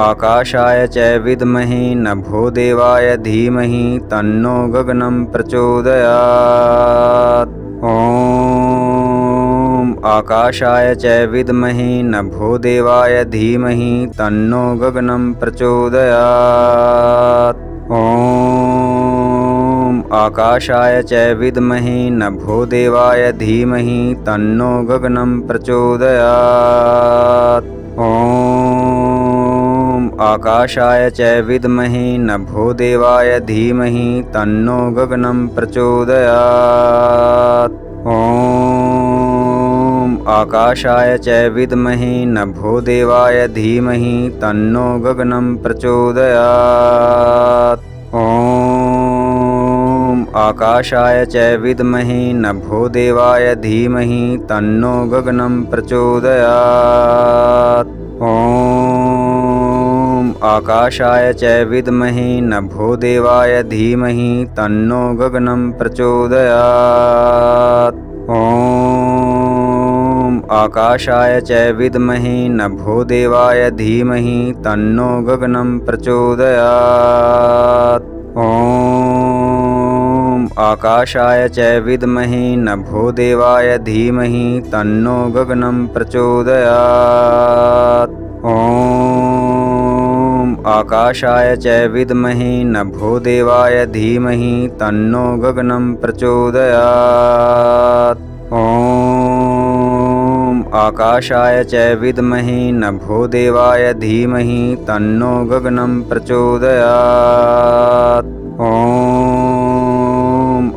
आकाशाय च विद्महे नभो देवाय धीमहि तन्नो गगनं प्रचोदयात्। ॐ आकाशाय च विद्महे नभो देवाय धीमहि तन्नो गगनं प्रचोदयात्। ॐ आकाशाय च विद्महे नभो देवाय धीमहि तन्नो गगनं प्रचोदयात्। ॐ आकाशाय च विद्महे नभो देवाय धीमहि तन्नो गगनं प्रचोदयात्। ॐ आकाशाय च विद्महे नभो देवाय धीमहि तन्नो गगनं प्रचोदयात्। ॐ आकाशाय च विद्महे नभो देवाय धीमहि तन्नो गगनं प्रचोदयात्। ॐ आकाशाय च विद्महे नभो देवाय धीमहि तन्नो गगनं प्रचोदयात्। ॐ आकाशाय च विद्महे नभो देवाय धीमहि तन्नो गगनं प्रचोदयात्। ॐ आकाशाय च विद्महे नभो देवाय धीमहि तन्नो गगनं प्रचोदयात्। ॐ आकाशाय च विद्महे नभो देवाय धीमहि तन्नो गगनं प्रचोदयात्। ॐ आकाशाय च विद्महे नभो देवाय धीमहि तन्नो गगनं प्रचोदयात्। ॐ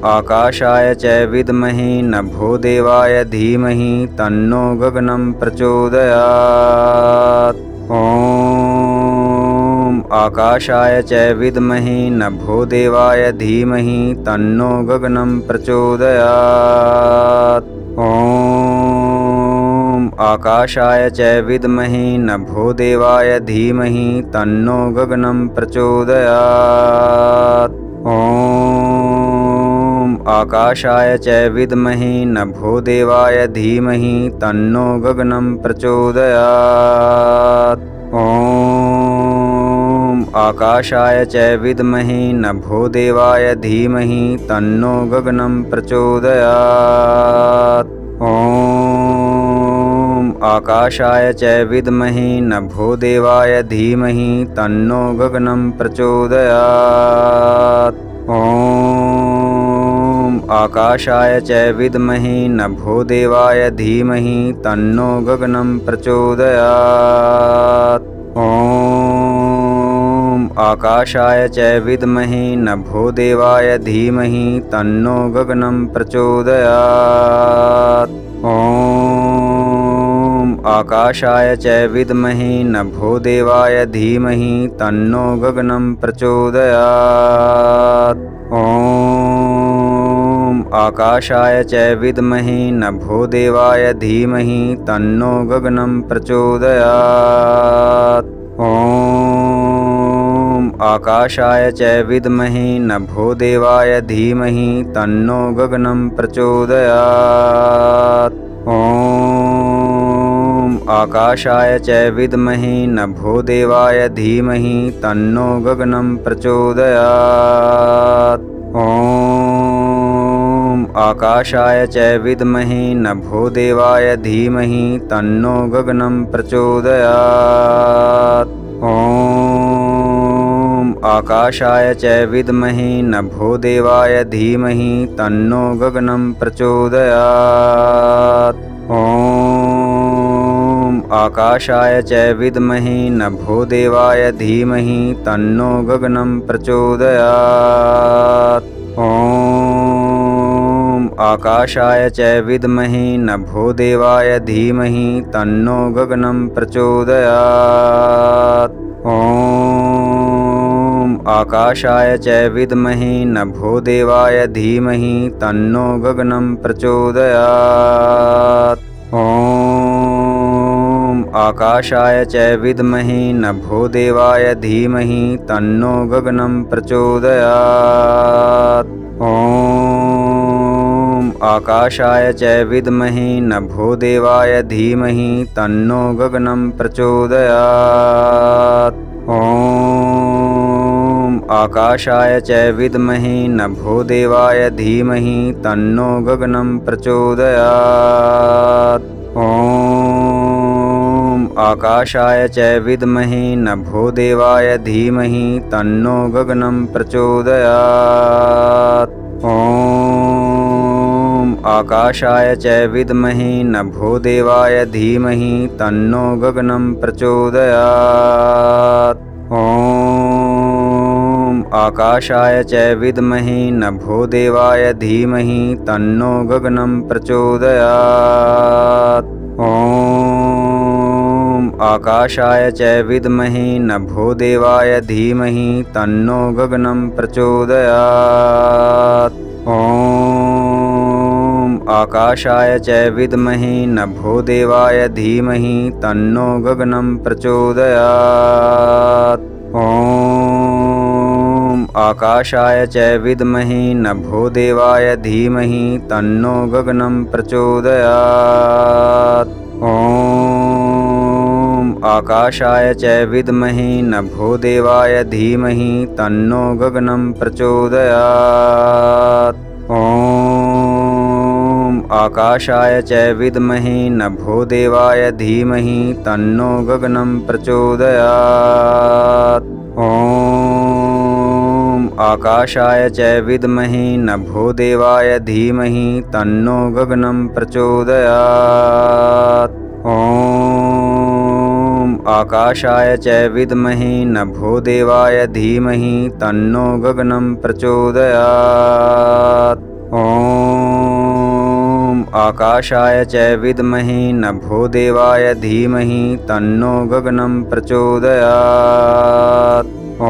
आकाशाय च विद्महे नभो देवाय धीमहि तन्नो गगनं प्रचोदयात्। ॐ आकाशाय च विद्महे नभो देवाय धीमहि तन्नो गगनं प्रचोदयात्। ॐ आकाशाय च विद्महे नभो देवाय धीमहि तन्नो गगनं प्रचोदयात्। ॐ आकाशाय च विद्महे नभो देवाय धीमहि तन्नो गगनं प्रचोदयात्। ॐ आकाशाय च विद्महे नभो देवाय धीमहि तन्नो गगनं प्रचोदयात्। ॐ आकाशाय च विद्महे नभो देवाय धीमहि तन्नो गगनं प्रचोदयात्। ॐ आकाशाय च विद्महे नभो देवाय धीमहि तन्नो गगनं प्रचोदयात्। ॐ आकाशाय च विद्महे नभो देवाय धीमहि तन्नो गगनं प्रचोदयात्। ॐ आकाशाय च विद्महे नभो देवाय धीमहि तन्नो गगनं प्रचोदयात्। ॐ आकाशाय च विद्महे नभो देवाय धीमहि तन्नो गगनं प्रचोदयात्। ॐ आकाशाय च विद्महे नभो देवाय धीमहि तन्नो गगनं प्रचोदयात्। ॐ आकाशाय च विद्महे नभो देवाय धीमहि तन्नो गगनं प्रचोदयात्। ॐ आकाशाय च विद्महे नभो देवाय धीमहि तन्नो गगनं प्रचोदयात्। ॐ आकाशाय च विद्महे नभो देवाय धीमहि तन्नो गगनं प्रचोदयात्। ॐ आकाशाय च विद्महे नभो देवाय धीमहि तन्नो गगनं प्रचोदयात्। ॐ आकाशाय च विद्महे नभो देवाय धीमहि तन्नो गगनं प्रचोदयात्। ॐ आकाशाय च विद्महे नभो देवाय धीमहि तन्नो गगनं प्रचोदयात्। ॐ आकाशाय च विद्महे नभो देवाय धीमहि तन्नो गगनं प्रचोदयात्। ॐ आकाशाय च विद्महे नभोदेवाय धीमहि तन्नो गगनं प्रचोदयात्। ॐ आकाशाय च विद्महे नभोदेवाय धीमहि तन्नो गगनं प्रचोदयात्। ॐ आकाशाय च विद्महे नभोदेवाय धीमहि तन्नो गगनं प्रचोदयात्। ॐ आकाशाय च विद्महे नभोदेवाय धीमहि तन्नो गगनं प्रचोदयात्। ॐ आकाशाय च विद्महे नभोदेवाय धीमहि तन्नो गगनं प्रचोदयात्। ॐ आकाशाय च विद्महे नभोदेवाय धीमहि तन्नो गगनं प्रचोदयात्। ॐ आकाशाय च विद्महे नभोदेवाय धीमहि तन्नो गगनं प्रचोदयात्। ॐ आकाशाय च विद्महे नभोदेवाय धीमहि तन्नो गगनं प्रचोदयात्। ॐ आकाशाय च विद्महे नभोदेवाय धीमहि तन्नो गगनं प्रचोदयात्। ॐ आकाशाय च विद्महे नभोदेवाय धीमहि तन्नो गगनं प्रचोदयात्। ॐ आकाशाय च विद्महे नभोदेवाय धीमहि तन्नो गगनं प्रचोदयात्। ॐ आकाशाय च विद्महे नभोदेवाय धीमहि तन्नो गगनं प्रचोदयात्। ॐ आकाशाय च विद्महे नभोदेवाय धीमहि तन्नो गगनं प्रचोदयात्। ॐ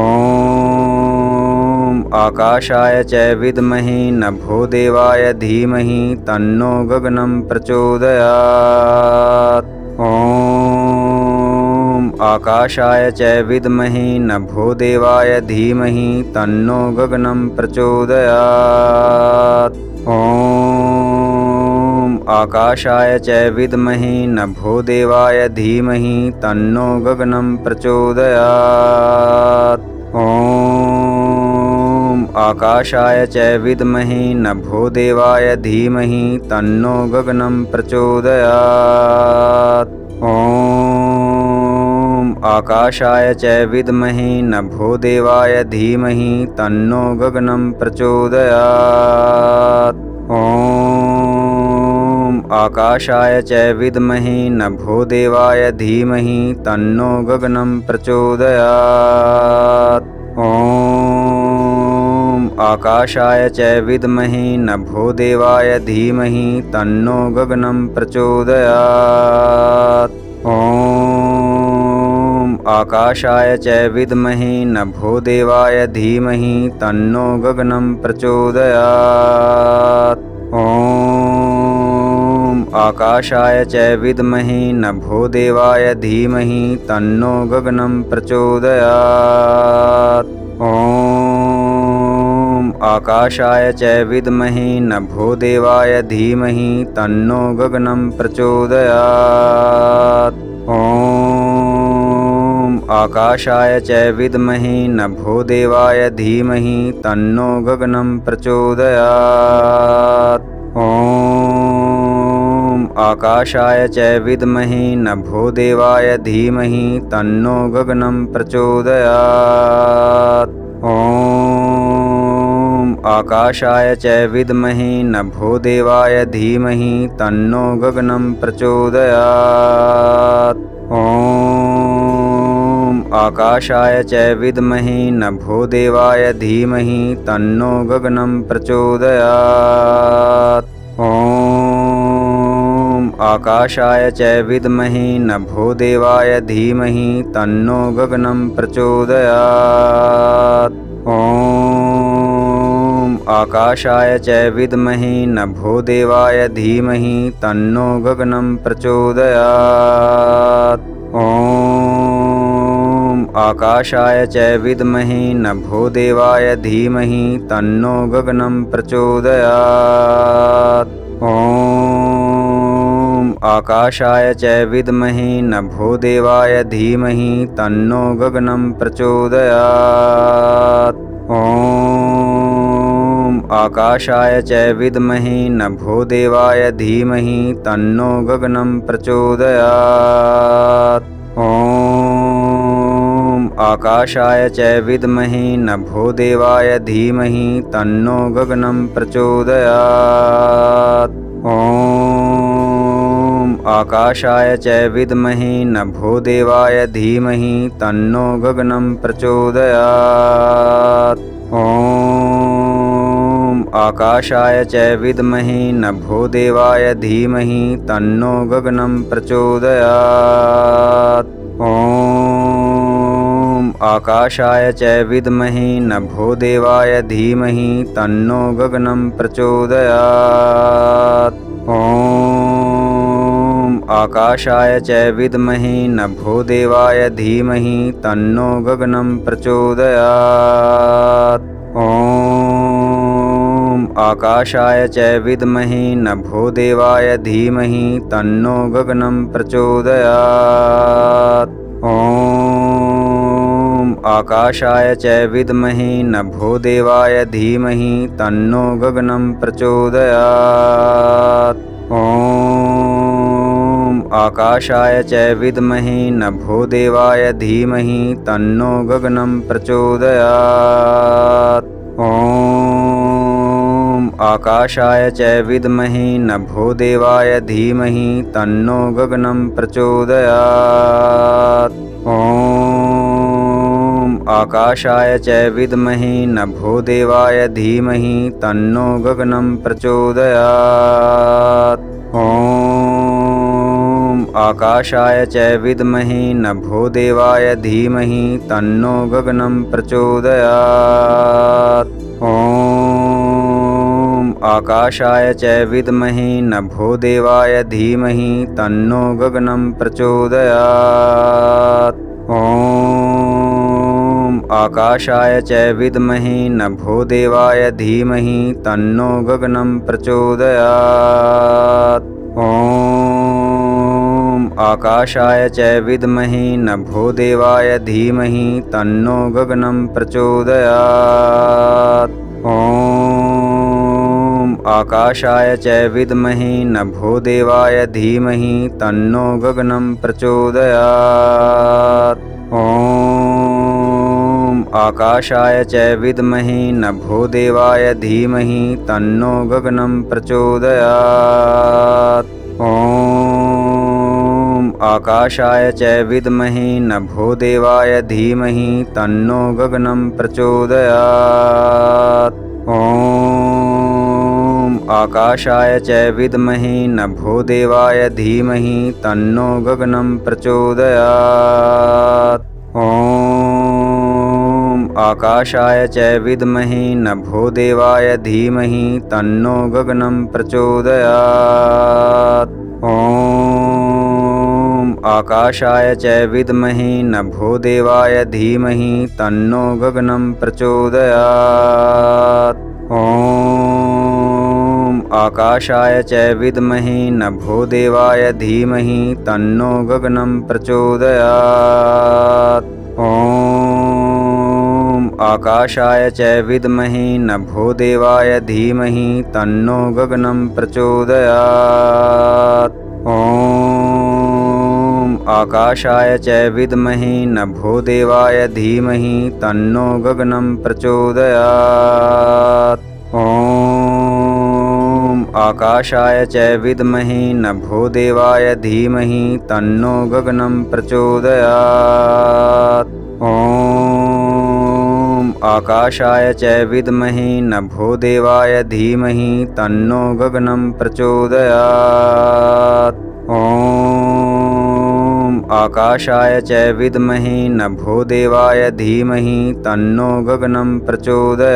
आकाशाय च विद्महे नभोदेवाय धीमहि तन्नो गगनं प्रचोदयात्। ॐ आकाशाय च विद्महे नभोदेवाय धीमहि तन्नो गगनं प्रचोदयात्। ॐ आकाशाय च विद्महे नभोदेवाय धीमहि तन्नो गगनं प्रचोदयात्। ॐ आकाशाय च विद्महे नभोदेवाय धीमहि तन्नो गगनं प्रचोदयात्। ॐ आकाशाय च विद्महे नभोदेवाय धीमहि तन्नो गगनं प्रचोदयात्। ॐ आकाशाय च विद्महे नभोदेवाय धीमहि तन्नो गगनं प्रचोदयात्। ॐ आकाशाय च विद्महे नभोदेवाय धीमहि तन्नो गगनं प्रचोदयात्। ॐ आकाशाय च विद्महे नभोदेवाय धीमहि तन्नो गगनं प्रचोदयात्। ॐ आकाशाय च विद्महे नभोदेवाय धीमहि तन्नो गगनं प्रचोदयात्। ॐ आकाशाय च विद्महे नभोदेवाय धीमहि तन्नो गगनं प्रचोदयात्। ॐ आकाशाय च विद्महे नभोदेवाय धीमहि तन्नो गगनं प्रचोदयात्। ॐ आकाशाय च विद्महे नभोदेवाय धीमहि तन्नो गगनं प्रचोदयात्। ॐ आकाशाय च विद्महे नभोदेवाय धीमहि तन्नो गगनं प्रचोदयात्। ॐ आकाशाय च विद्महे नभोदेवाय धीमहि तन्नो गगनं प्रचोदयात्। ॐ आकाशाय च विद्महे नभोदेवाय धीमहि तन्नो गगनं प्रचोदयात्। ॐ आकाशाय च विद्महे नभोदेवाय धीमहि तन्नो गगनं प्रचोदयात्। ॐ आकाशाय च विद्महे नभोदेवाय धीमहि तन्नो गगनं प्रचोदयात्। ॐ आकाशाय च विद्महे नभोदेवाय धीमहि तन्नो गगनं प्रचोदयात्। ॐ आकाशाय च विद्महे नभोदेवाय धीमहि तन्नो गगनं प्रचोदयात्। ॐ आकाशाय च विद्महे नभोदेवाय धीमहि तन्नो गगनं प्रचोदयात्। ॐ आकाशाय च विद्महे नभोदेवाय धीमहि तन्नो गगनं प्रचोदयात्। ॐ आकाशाय च विद्महे नभोदेवाय धीमहि तन्नो गगनं प्रचोदयात्। ॐ आकाशाय च विद्महे नभोदेवाय धीमहि तन्नो गगनं प्रचोदयात्। ॐ आकाशाय च विद्महे नभोदेवाय धीमहि तन्नो गगनं प्रचोदयात्। ॐ आकाशाय च विद्महे नभोदेवाय धीमहि तन्नो गगनं प्रचोदयात्। ॐ आकाशाय च विद्महे नभोदेवाय धीमहि तन्नो गगनं प्रचोदयात्। ॐ आकाशाय च विद्महे नभोदेवाय धीमहि तन्नो गगनं प्रचोदयात्। ॐ आकाशाय च विद्महे नभोदेवाय धीमहि तन्नो गगनं प्रचोदयात्। ॐ आकाशाय च विद्महे नभोदेवाय धीमहि तन्नो गगनं प्रचोदयात्। ॐ आकाशाय च विद्महे नभोदेवाय धीमहि तन्नो गगनं प्रचोदयात्। ॐ आकाशाय च विद्महे नभोदेवाय धीमहि तन्नो गगनं प्रचोदयात्। ॐ आकाशाय च विद्महे नभोदेवाय धीमहि तन्नो गगनं प्रचोदयात्। ॐ आकाशाय च विद्महे नभोदेवाय धीमहि तन्नो गगनं प्रचोदयात्। ॐ आकाशाय च विद्महे नभोदेवाय धीमहि तन्नो गगनं प्रचोदयात्। ॐ आकाशाय च विद्महे नभोदेवाय धीमहि तन्नो गगनं प्रचोदयात्। ॐ आकाशाय च विद्महे नभोदेवाय धीमहि तन्नो गगनं प्रचोदयात्। ॐ आकाशाय च विद्महे नभोदेवाय धीमहि तन्नो गगनं प्रचोदयात्। ॐ आकाशाय च विद्महे नभोदेवाय धीमहि तन्नो गगनं प्रचोदयात्। ॐ आकाशाय च विद्महे नभोदेवाय धीमहि तन्नो गगनं प्रचोदयात्। ॐ आकाशाय च विद्महे नभोदेवाय धीमहि तन्नो गगनं प्रचोदयात्। ॐ आकाशाय च विद्महे नभोदेवाय धीमहि तन्नो गगनं प्रचोदयात्। ॐ आकाशाय च विद्महे नभोदेवाय धीमहि तन्नो गगनं प्रचोदयात्। ॐ आकाशाय च विद्महे नभोदेवाय धीमहि तन्नो गगनं प्रचोदयात्। ॐ आकाशाय च विद्महे नभोदेवाय धीमहि तन्नो गगनं प्रचोदयात्। ॐ आकाशाय च विद्महे नभोदेवाय धीमहि तन्नो गगनं प्रचोदयात्।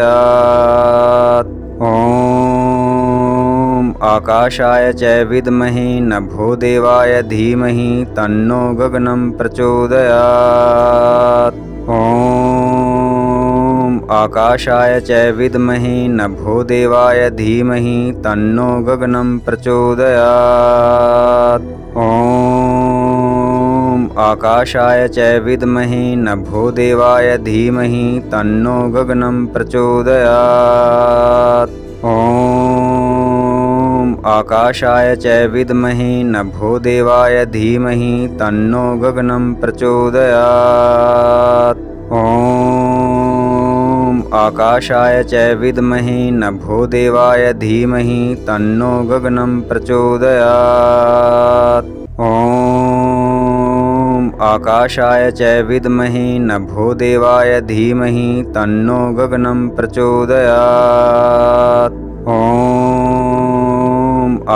ॐ आकाशाय च विद्महे नभोदेवाय धीमहि तन्नो गगनं प्रचोदयात्। ॐ आकाशाय च विद्महे नभोदेवाय धीमहि तन्नो गगनं प्रचोदयात्। ॐ आकाशाय च विद्महे नभोदेवाय धीमहि तन्नो गगनं प्रचोदयात्। ॐ आकाशाय च विद्महे नभोदेवाय धीमहि तन्नो गगनं प्रचोदयात्। ॐ आकाशाय च विद्महे नभोदेवाय धीमहि तन्नो गगनं प्रचोदयात्। ॐ आकाशाय च विद्महे नभोदेवाय धीमहि तन्नो गगनं प्रचोदयात्। ॐ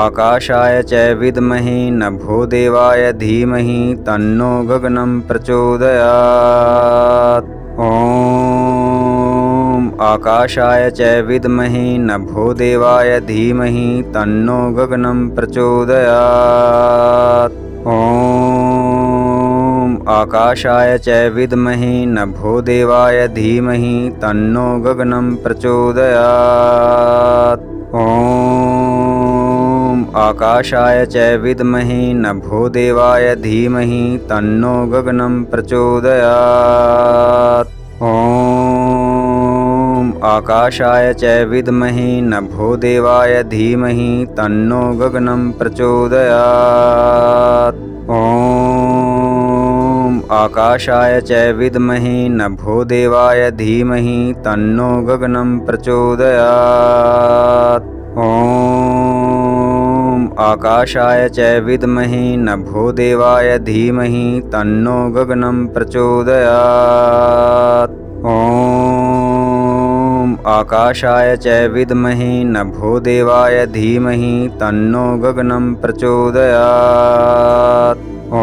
आकाशाय च विद्महे नभोदेवाय धीमहि तन्नो गगनं प्रचोदयात्। ॐ आकाशाय च विद्महे नभोदेवाय धीमहि तन्नो गगनं प्रचोदयात्। ॐ आकाशाय च विद्महे नभोदेवाय धीमहि तन्नो गगनं प्रचोदयात्। ॐ आकाशाय च विद्महे नभोदेवाय धीमहि तन्नो गगनं प्रचोदयात्। ॐ आकाशाय च विद्महे नभोदेवाय धीमहि तन्नो गगनं प्रचोदयात्। ॐ आकाशाय च विद्महे नभोदेवाय धीमहि तन्नो गगनं प्रचोदयात्। ॐ आकाशाय च विद्महे नभोदेवाय धीमहि तन्नो गगनं प्रचोदयात्। ॐ आकाशाय च विद्महे नभोदेवाय धीमहि तन्नो गगनं प्रचोदयात्। ॐ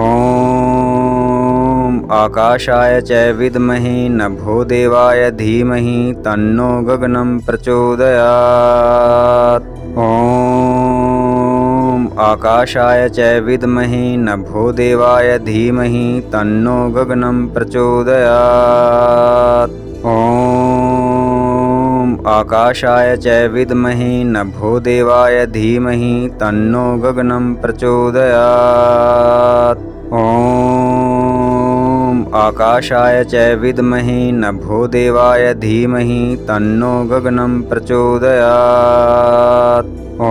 आकाशाय च विद्महे नभोदेवाय धीमहि तन्नो गगनं प्रचोदयात्। ॐ आकाशाय च विद्महे नभोदेवाय धीमहि तन्नो गगनं प्रचोदयात्। ॐ आकाशाय च विद्महे नभोदेवाय धीमहि तन्नो गगनं प्रचोदयात्। ॐ आकाशाय च विद्महे नभोदेवाय धीमहि तन्नो गगनं प्रचोदयात्। ॐ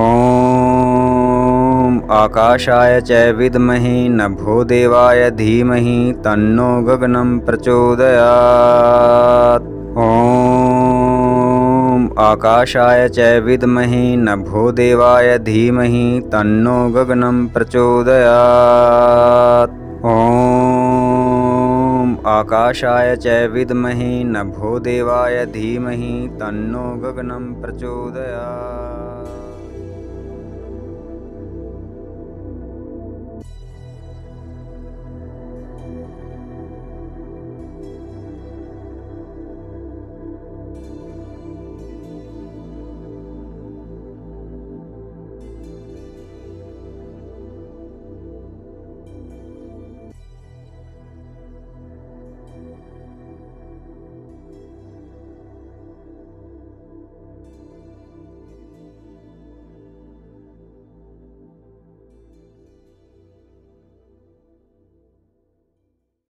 आकाशाय च विद्महे नभोदेवाय धीमहि तन्नो गगनं प्रचोदयात्। ॐ आकाशाय च विद्महे नभोदेवाय धीमहि तन्नो गगनं प्रचोदयात्। ॐ आकाशाय च विद्महे नभोदेवाय धीमहि तन्नो गगनं प्रचोदयात्।